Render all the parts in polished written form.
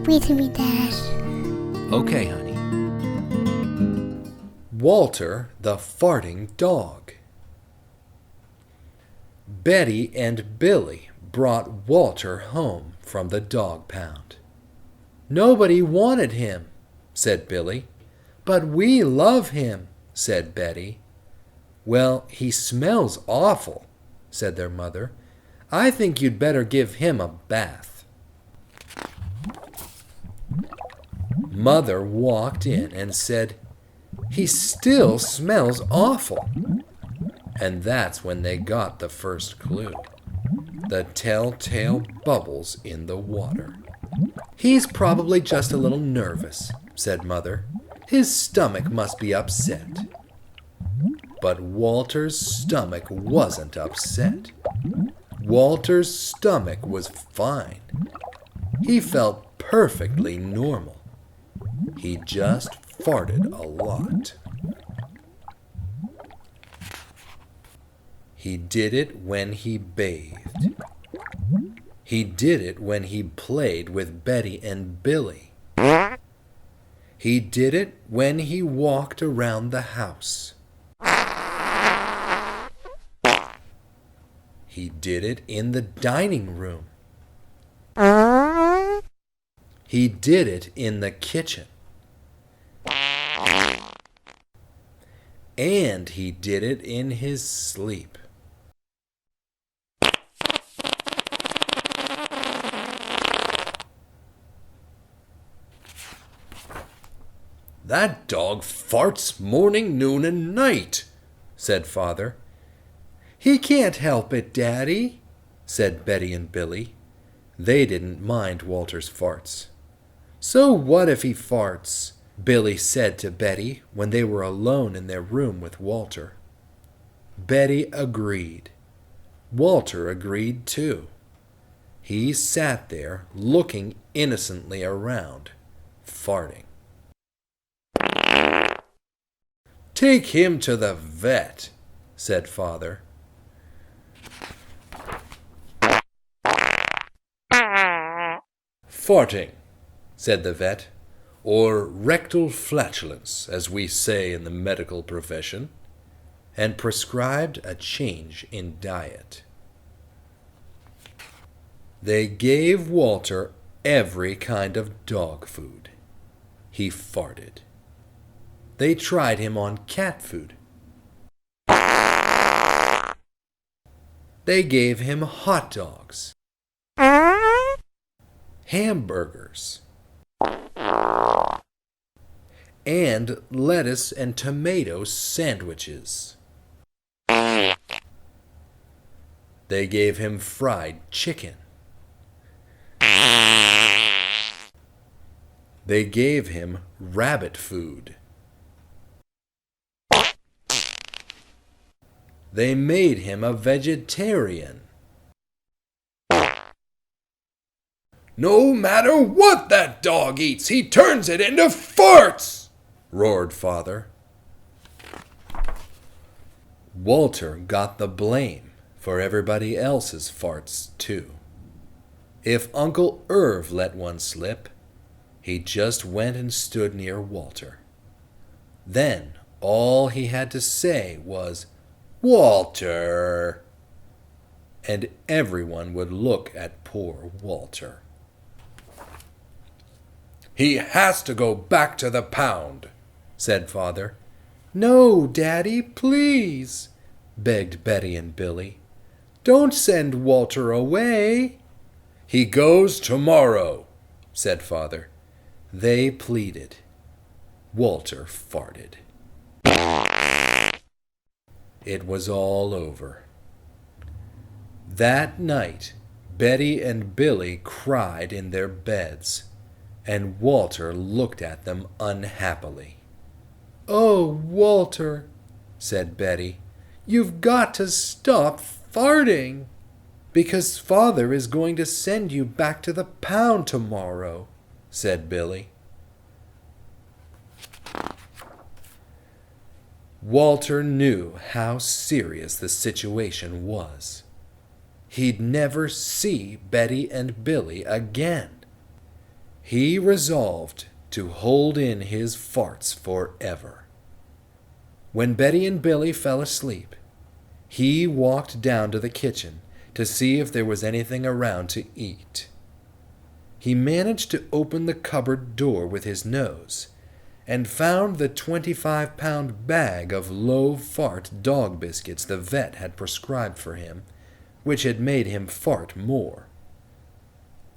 Read to me, Dad. Okay, honey. Walter the farting dog. Betty and Billy brought Walter home from the dog pound. Nobody wanted him, said Billy. But we love him, said Betty. Well, he smells awful, said their mother. I think you'd better give him a bath. Mother walked in and said, He still smells awful. And that's when they got the first clue. The telltale bubbles in the water. He's probably just a little nervous, said Mother. His stomach must be upset. But Walter's stomach wasn't upset. Walter's stomach was fine. He felt perfectly normal. He just farted a lot. He did it when he bathed. He did it when he played with Betty and Billy. He did it when he walked around the house. He did it in the dining room. He did it in the kitchen. And he did it in his sleep. That dog farts morning, noon, and night, said Father. He can't help it, Daddy, said Betty and Billy. They didn't mind Walter's farts. So what if he farts? Billy said to Betty when they were alone in their room with Walter. Betty agreed. Walter agreed too. He sat there looking innocently around, farting. Take him to the vet, said Father. Farting, said the vet, or rectal flatulence, as we say in the medical profession, and prescribed a change in diet. They gave Walter every kind of dog food. He farted. They tried him on cat food. They gave him hot dogs, hamburgers, and lettuce and tomato sandwiches. They gave him fried chicken. They gave him rabbit food. They made him a vegetarian. No matter what that dog eats, he turns it into farts, roared Father. Walter got the blame for everybody else's farts, too. If Uncle Irv let one slip, he just went and stood near Walter. Then all he had to say was, Walter! And everyone would look at poor Walter. He has to go back to the pound, said Father. No, Daddy, please, begged Betty and Billy. Don't send Walter away. He goes tomorrow, said Father. They pleaded. Walter farted. It was all over. That night, Betty and Billy cried in their beds, and Walter looked at them unhappily. Oh, Walter, said Betty, you've got to stop farting, because Father is going to send you back to the pound tomorrow, said Billy. Walter knew how serious the situation was. He'd never see Betty and Billy again. He resolved to hold in his farts forever. When Betty and Billy fell asleep, he walked down to the kitchen to see if there was anything around to eat. He managed to open the cupboard door with his nose and found the 25-pound bag of low-fart dog biscuits the vet had prescribed for him, which had made him fart more.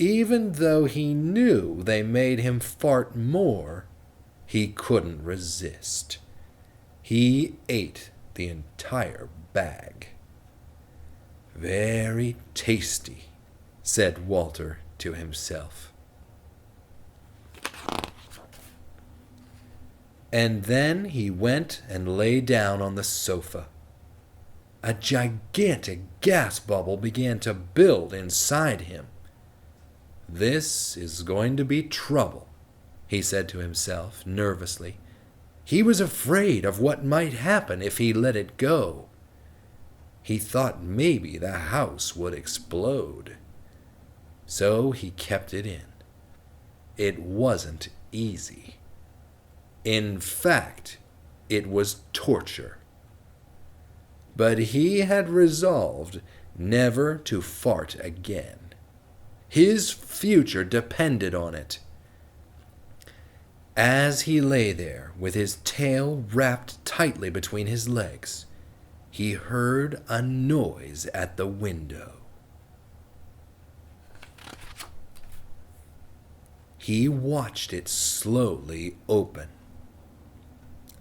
Even though he knew they made him fart more, he couldn't resist. He ate the entire bag. "Very tasty," said Walter to himself. And then he went and lay down on the sofa. A gigantic gas bubble began to build inside him. "This is going to be trouble," he said to himself nervously. He was afraid of what might happen if he let it go. He thought maybe the house would explode. So he kept it in. It wasn't easy. In fact, it was torture. But he had resolved never to fart again. His future depended on it. As he lay there with his tail wrapped tightly between his legs, he heard a noise at the window. He watched it slowly open.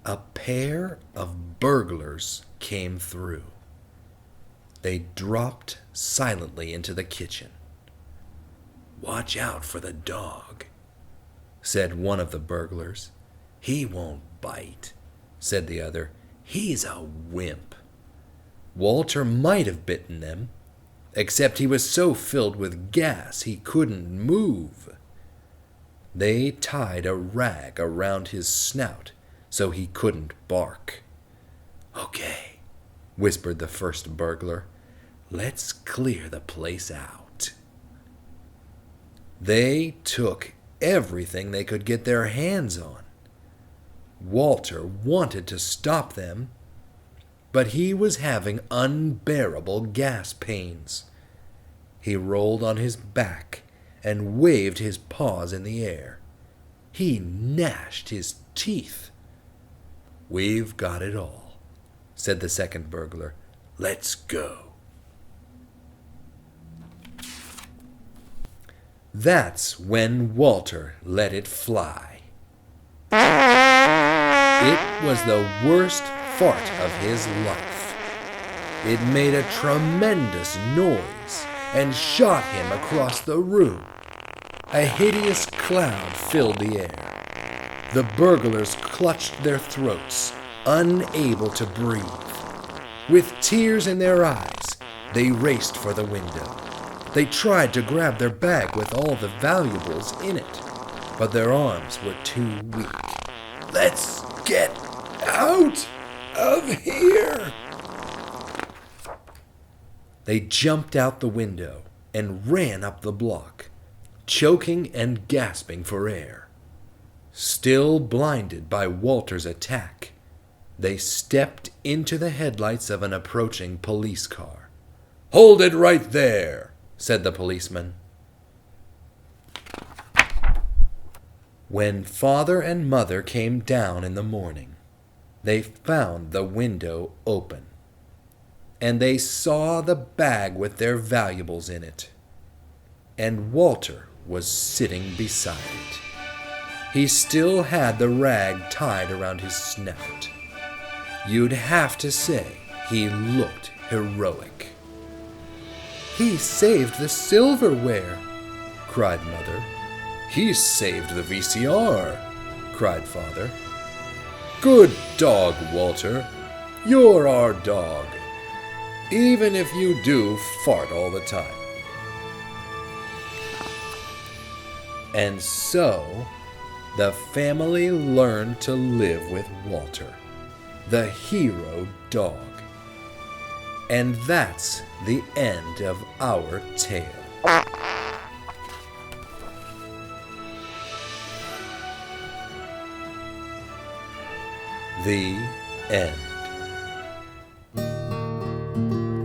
A pair of burglars came through. They dropped silently into the kitchen. "Watch out for the dog," said one of the burglars. "He won't bite," said the other. "He's a wimp." Walter might have bitten them, except he was so filled with gas he couldn't move. They tied a rag around his snout so he couldn't bark. "Okay," whispered the first burglar. "Let's clear the place out." They took everything they could get their hands on. Walter wanted to stop them, but he was having unbearable gas pains. He rolled on his back and waved his paws in the air. He gnashed his teeth. "We've got it all," said the second burglar. "Let's go." That's when Walter let it fly. It was the worst fart of his life. It made a tremendous noise and shot him across the room. A hideous cloud filled the air. The burglars clutched their throats, unable to breathe. With tears in their eyes, they raced for the window. They tried to grab their bag with all the valuables in it, but their arms were too weak. "Let's get out of here!" They jumped out the window and ran up the block, choking and gasping for air. Still blinded by Walter's attack, they stepped into the headlights of an approaching police car. "Hold it right there," said the policeman. When father and mother came down in the morning, they found the window open, and they saw the bag with their valuables in it, and Walter was sitting beside it. He still had the rag tied around his snout. You'd have to say he looked heroic. "He saved the silverware," cried Mother. "He saved the VCR," cried Father. "Good dog, Walter. You're our dog, even if you do fart all the time." And so, the family learned to live with Walter, the hero dog. And that's the end of our tale. The end.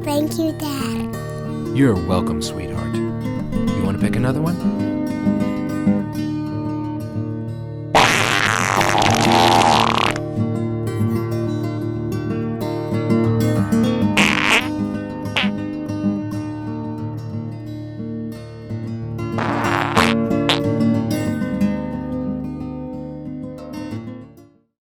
Thank you, Dad. You're welcome, sweetheart. You want to pick another one?